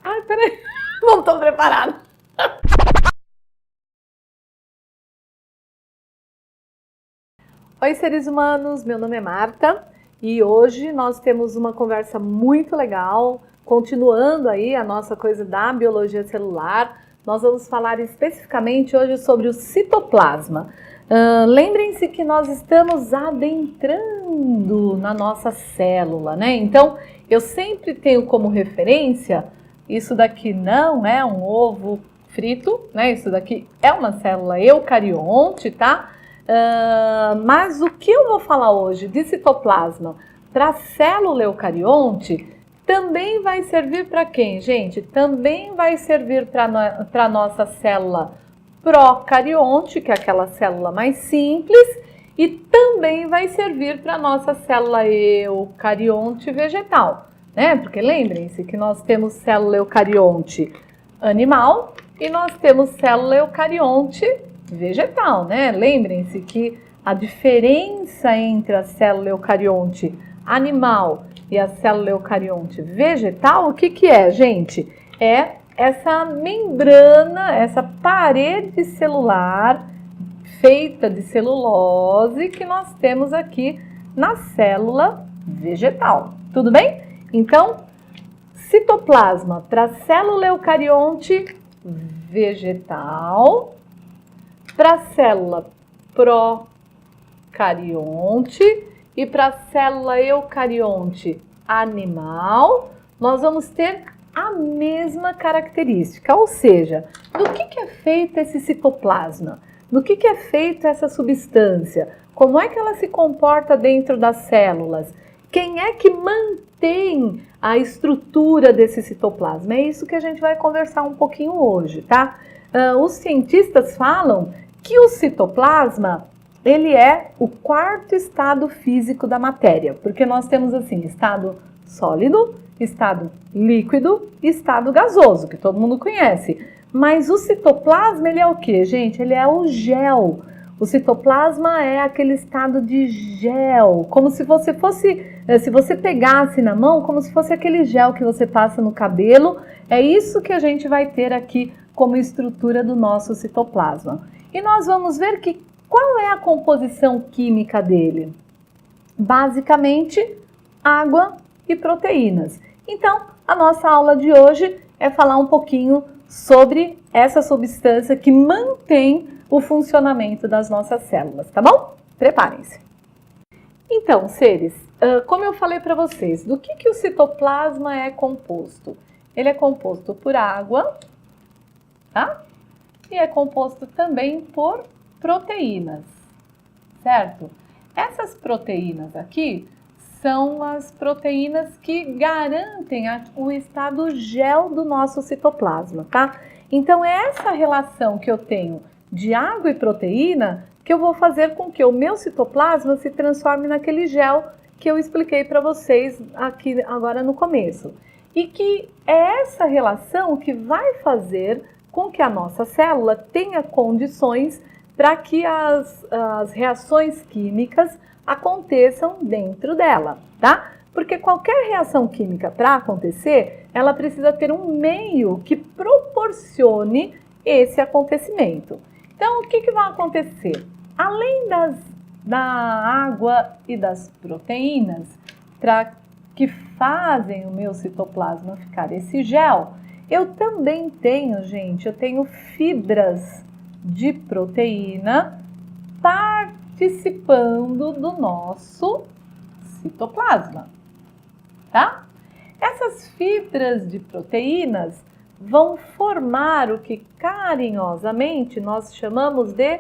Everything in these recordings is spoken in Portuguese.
Ai, peraí, não estou preparada. Oi, seres humanos, meu nome é Marta e hoje nós temos uma conversa muito legal, continuando aí a nossa coisa da biologia celular. Nós vamos falar especificamente hoje sobre o citoplasma. Lembrem-se que nós estamos adentrando na nossa célula, né? Então, eu sempre tenho como referência, isso daqui não é um ovo frito, né? Isso daqui é uma célula eucarionte, tá? Mas o que eu vou falar hoje de citoplasma para a célula eucarionte também vai servir para quem, gente? Também vai servir para a nossa célula procarionte, que é aquela célula mais simples, e também vai servir para a nossa célula eucarionte vegetal, né? Porque lembrem-se que nós temos célula eucarionte animal e nós temos célula eucarionte vegetal, né? Lembrem-se que a diferença entre a célula eucarionte animal e a célula eucarionte vegetal, o que que é, gente? É essa membrana, essa parede celular feita de celulose que nós temos aqui na célula vegetal. Tudo bem? Então, citoplasma para a célula eucarionte vegetal, para a célula procarionte e para a célula eucarionte animal, nós vamos ter a mesma característica, ou seja, do que é feito esse citoplasma? Do que é feito essa substância? Como é que ela se comporta dentro das células? Quem é que mantém a estrutura desse citoplasma? É isso que a gente vai conversar um pouquinho hoje, tá? Os cientistas falam que o citoplasma, ele é o quarto estado físico da matéria, porque nós temos assim, estado sólido, estado líquido e estado gasoso, que todo mundo conhece. Mas o citoplasma, ele é o que, gente? Ele é o gel. O citoplasma é aquele estado de gel, como se você fosse, se você pegasse na mão, como se fosse aquele gel que você passa no cabelo. É isso que a gente vai ter aqui como estrutura do nosso citoplasma. E nós vamos ver que qual é a composição química dele? Basicamente, água e proteínas. Então, a nossa aula de hoje é falar um pouquinho sobre essa substância que mantém o funcionamento das nossas células, tá bom? Preparem-se. Então, seres, como eu falei para vocês, do que o citoplasma é composto? Ele é composto por água, tá? E é composto também por proteínas, certo? Essas proteínas aqui são as proteínas que garantem o estado gel do nosso citoplasma, tá? Então, é essa relação que eu tenho de água e proteína que eu vou fazer com que o meu citoplasma se transforme naquele gel que eu expliquei para vocês aqui agora no começo. E que é essa relação que vai fazer com que a nossa célula tenha condições para que as reações químicas aconteçam dentro dela, tá? Porque qualquer reação química para acontecer, ela precisa ter um meio que proporcione esse acontecimento. Então, o que vai acontecer? Além da água e das proteínas, que fazem o meu citoplasma ficar esse gel, eu também tenho, gente, eu tenho fibras de proteína participando do nosso citoplasma, tá? Essas fibras de proteínas vão formar o que carinhosamente nós chamamos de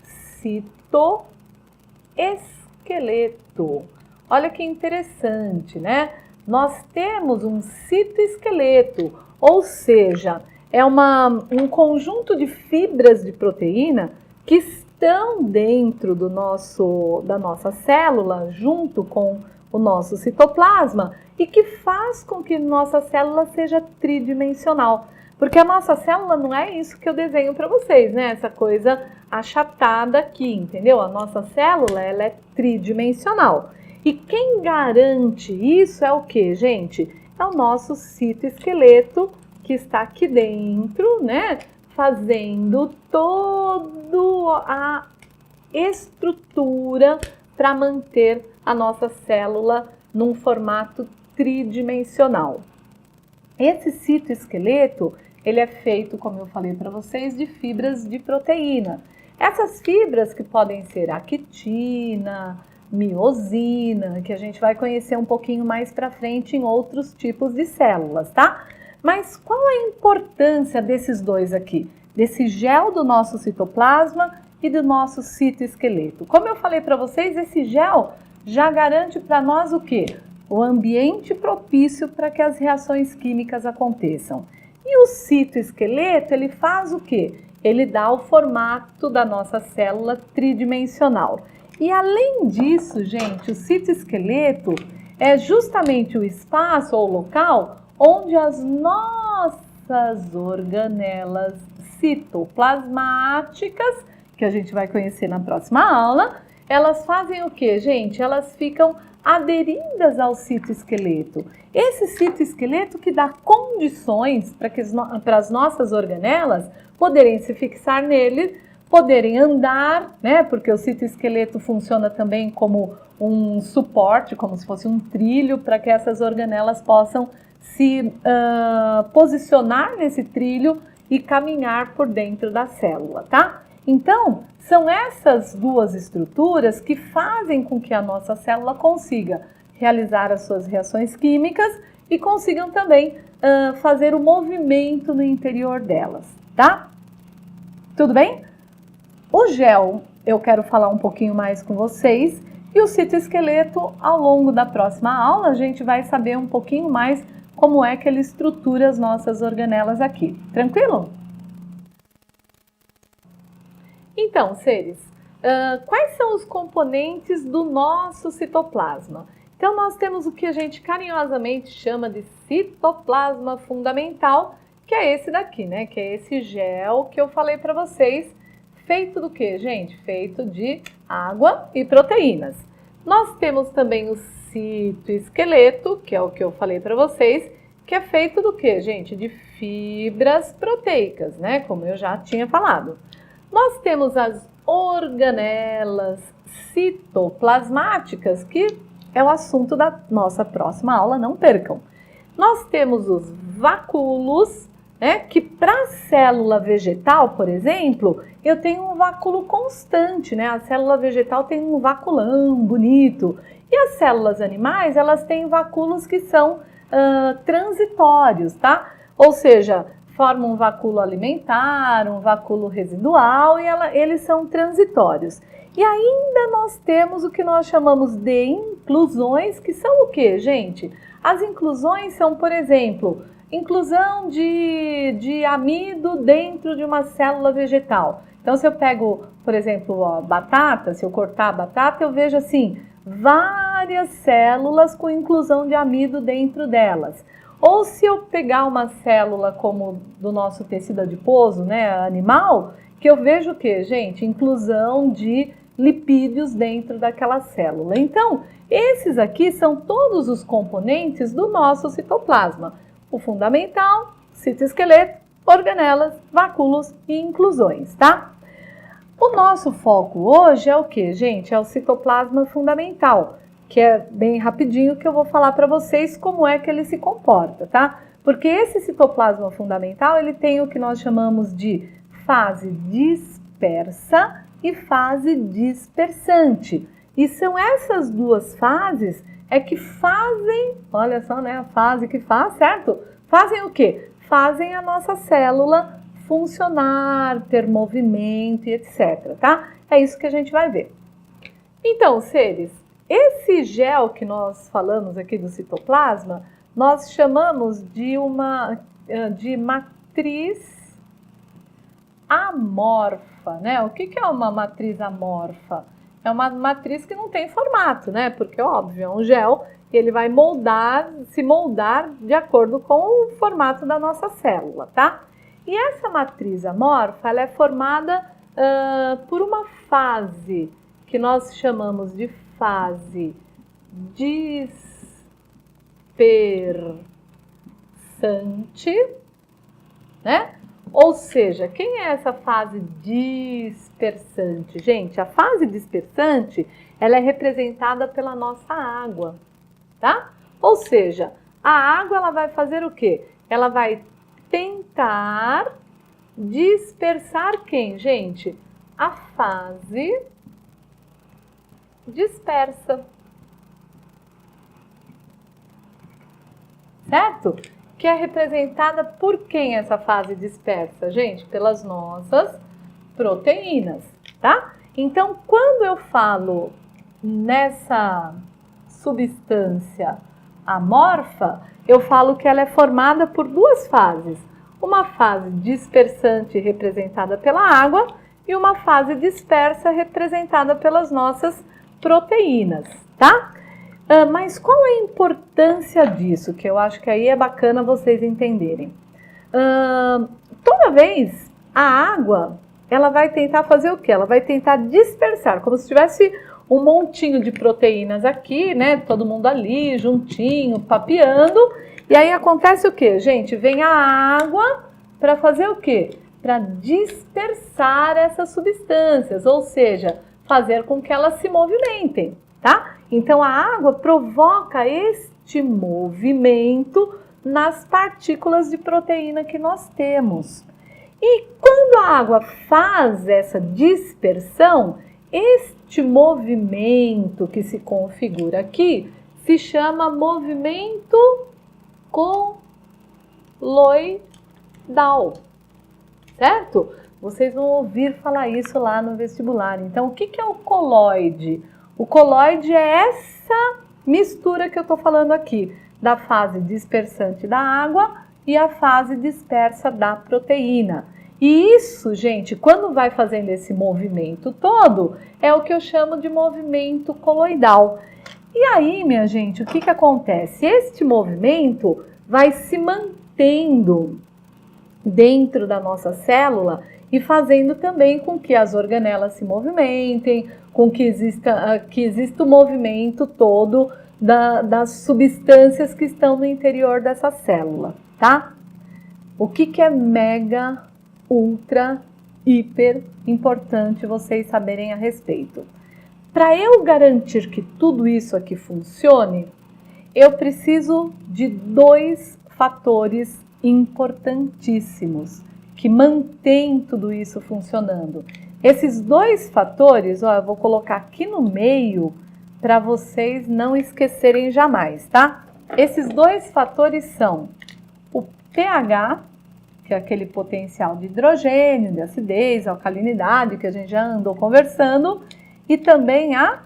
citoesqueleto. Olha que interessante, né? Nós temos um citoesqueleto, ou seja, é um conjunto de fibras de proteína que estão dentro da nossa célula, junto com o nosso citoplasma, e que faz com que nossa célula seja tridimensional. Porque a nossa célula não é isso que eu desenho para vocês, né? Essa coisa achatada aqui, entendeu? A nossa célula, ela é tridimensional. E quem garante isso é o quê, gente? é o nosso citoesqueleto que está aqui dentro, né? Fazendo toda a estrutura para manter a nossa célula num formato tridimensional. Esse citoesqueleto, ele é feito, como eu falei para vocês, de fibras de proteína. Essas fibras que podem ser a quitina, miosina, que a gente vai conhecer um pouquinho mais para frente em outros tipos de células, tá? Mas qual é a importância desses dois aqui? Desse gel do nosso citoplasma e do nosso citoesqueleto. Como eu falei para vocês, esse gel já garante para nós o quê? O ambiente propício para que as reações químicas aconteçam. E o citoesqueleto, ele faz o quê? Ele dá o formato da nossa célula tridimensional. E além disso, gente, o citoesqueleto é justamente o espaço ou local onde as nossas organelas citoplasmáticas, que a gente vai conhecer na próxima aula, elas fazem o quê, gente? Elas ficam aderidas ao citoesqueleto. Esse citoesqueleto que dá condições para as nossas organelas poderem se fixar nele, poderem andar, né? Porque o citoesqueleto funciona também como um suporte, como se fosse um trilho, para que essas organelas possam se posicionar nesse trilho e caminhar por dentro da célula, tá? Então, são essas duas estruturas que fazem com que a nossa célula consiga realizar as suas reações químicas e consigam também fazer o movimento no interior delas, tá? Tudo bem? O gel, eu quero falar um pouquinho mais com vocês, e o citoesqueleto, ao longo da próxima aula, a gente vai saber um pouquinho mais como é que ele estrutura as nossas organelas aqui. Tranquilo? Então, seres, quais são os componentes do nosso citoplasma? Então, nós temos o que a gente carinhosamente chama de citoplasma fundamental, que é esse daqui, né? Que é esse gel que eu falei para vocês, feito do que, gente? Feito de água e proteínas. Nós temos também o citoesqueleto, que é o que eu falei para vocês, que é feito do que, gente? De fibras proteicas, né? Como eu já tinha falado. Nós temos as organelas citoplasmáticas, que é o assunto da nossa próxima aula, não percam. Nós temos os vacúolos, né, que para a célula vegetal, por exemplo, eu tenho um vacúolo constante, né? A célula vegetal tem um vaculão bonito. E as células animais, elas têm vacúolos que são transitórios, tá? Ou seja, formam um vacúolo alimentar, um vacúolo residual e eles são transitórios. E ainda nós temos o que nós chamamos de inclusões, que são o que, gente? As inclusões são, por exemplo, inclusão de amido dentro de uma célula vegetal. Então, se eu pego, por exemplo, a batata, se eu cortar a batata, eu vejo assim, várias células com inclusão de amido dentro delas. Ou se eu pegar uma célula como do nosso tecido adiposo, né, animal, que eu vejo o que, gente? Inclusão de lipídios dentro daquela célula. Então, esses aqui são todos os componentes do nosso citoplasma. O fundamental, citoesqueleto, organelas, vacúolos e inclusões, tá? O nosso foco hoje é o que, gente? É o citoplasma fundamental, que é bem rapidinho que eu vou falar para vocês como é que ele se comporta, tá? Porque esse citoplasma fundamental, ele tem o que nós chamamos de fase dispersa e fase dispersante. E são essas duas fases que fazem, olha só, né, a fase que faz, certo? Fazem o quê? Fazem a nossa célula funcionar, ter movimento e etc, tá? É isso que a gente vai ver. Então, seres, esse gel que nós falamos aqui do citoplasma, nós chamamos de matriz amorfa, né? O que é uma matriz amorfa? É uma matriz que não tem formato, né? Porque, óbvio, é um gel e ele vai se moldar de acordo com o formato da nossa célula, tá? E essa matriz amorfa, ela é formada por uma fase que nós chamamos de fase dispersante dispersante, né? Ou seja, quem é essa fase dispersante? Gente, a fase dispersante, ela é representada pela nossa água, tá? Ou seja, a água, ela vai fazer o quê? Ela vai tentar dispersar quem, gente? A fase dispersa. Certo? Que é representada por quem essa fase dispersa? Gente, pelas nossas proteínas, tá? Então, quando eu falo nessa substância amorfa, eu falo que ela é formada por duas fases. Uma fase dispersante representada pela água e uma fase dispersa representada pelas nossas proteínas, tá? Mas qual é a importância disso? Que eu acho que aí é bacana vocês entenderem. Toda vez a água, ela vai tentar fazer o quê? Ela vai tentar dispersar, como se tivesse um montinho de proteínas aqui, né? Todo mundo ali, juntinho, papeando. E aí acontece o quê, gente? Vem a água para fazer o quê? Para dispersar essas substâncias, ou seja, fazer com que elas se movimentem, tá? Então, a água provoca este movimento nas partículas de proteína que nós temos. E quando a água faz essa dispersão, este movimento que se configura aqui se chama movimento coloidal, certo? Vocês vão ouvir falar isso lá no vestibular. Então, o que é o coloide? O coloide é essa mistura que eu estou falando aqui, da fase dispersante da água e a fase dispersa da proteína. E isso, gente, quando vai fazendo esse movimento todo, é o que eu chamo de movimento coloidal. E aí, minha gente, o que acontece? Este movimento vai se mantendo dentro da nossa célula e fazendo também com que as organelas se movimentem, com que exista o movimento todo das substâncias que estão no interior dessa célula, tá? O que é mega, ultra, hiper importante vocês saberem a respeito? Para eu garantir que tudo isso aqui funcione, eu preciso de dois fatores importantíssimos que mantêm tudo isso funcionando. Esses dois fatores, ó, eu vou colocar aqui no meio para vocês não esquecerem jamais, tá? Esses dois fatores são o pH, que é aquele potencial de hidrogênio, de acidez, alcalinidade, que a gente já andou conversando, e também a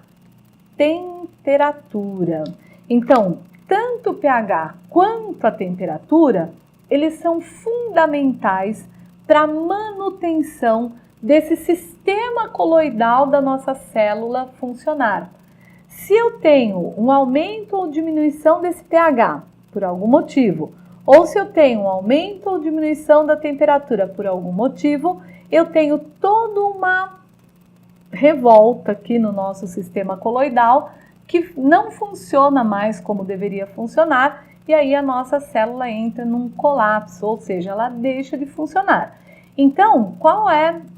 temperatura. Então, tanto o pH quanto a temperatura, eles são fundamentais para a manutenção desse sistema coloidal da nossa célula funcionar. Se eu tenho um aumento ou diminuição desse pH por algum motivo, ou se eu tenho um aumento ou diminuição da temperatura por algum motivo, eu tenho toda uma revolta aqui no nosso sistema coloidal que não funciona mais como deveria funcionar, e aí a nossa célula entra num colapso, ou seja, ela deixa de funcionar. Então,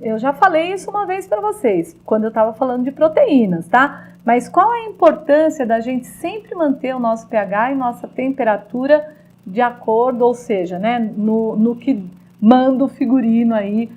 eu já falei isso uma vez para vocês, quando eu estava falando de proteínas, tá? Mas qual é a importância da gente sempre manter o nosso pH e nossa temperatura de acordo, ou seja, né, no que manda o figurino aí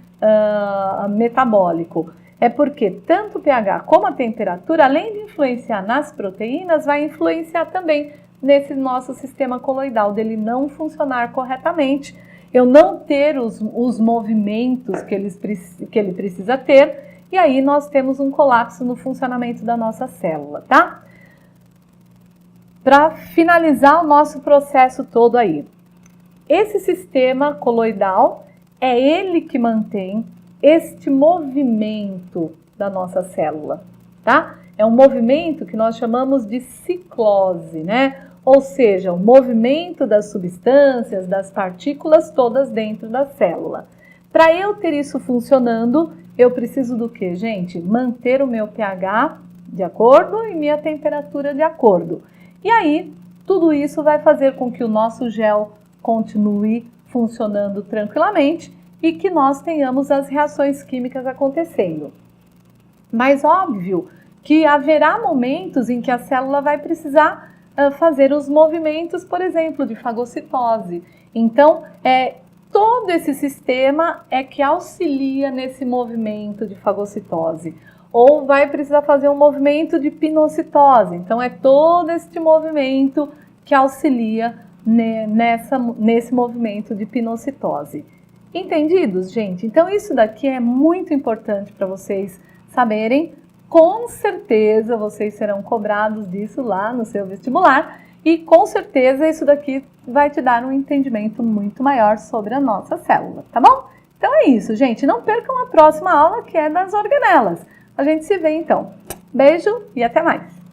metabólico? É porque tanto o pH como a temperatura, além de influenciar nas proteínas, vai influenciar também nesse nosso sistema coloidal, dele não funcionar corretamente, eu não ter os movimentos que ele precisa ter, e aí nós temos um colapso no funcionamento da nossa célula, tá? Para finalizar o nosso processo todo aí, esse sistema coloidal é ele que mantém este movimento da nossa célula, tá? É um movimento que nós chamamos de ciclose, né? Ou seja, o movimento das substâncias, das partículas todas dentro da célula. Para eu ter isso funcionando, eu preciso do quê, gente? Manter o meu pH de acordo e minha temperatura de acordo. E aí, tudo isso vai fazer com que o nosso gel continue funcionando tranquilamente e que nós tenhamos as reações químicas acontecendo. Mas óbvio que haverá momentos em que a célula vai precisar fazer os movimentos, por exemplo, de fagocitose. Então, todo esse sistema é que auxilia nesse movimento de fagocitose. Ou vai precisar fazer um movimento de pinocitose. Então, é todo este movimento que auxilia nesse movimento de pinocitose. Entendidos, gente? Então, isso daqui é muito importante para vocês saberem. Com certeza vocês serão cobrados disso lá no seu vestibular e com certeza isso daqui vai te dar um entendimento muito maior sobre a nossa célula, tá bom? Então é isso, gente. Não percam a próxima aula que é das organelas. A gente se vê então. Beijo e até mais!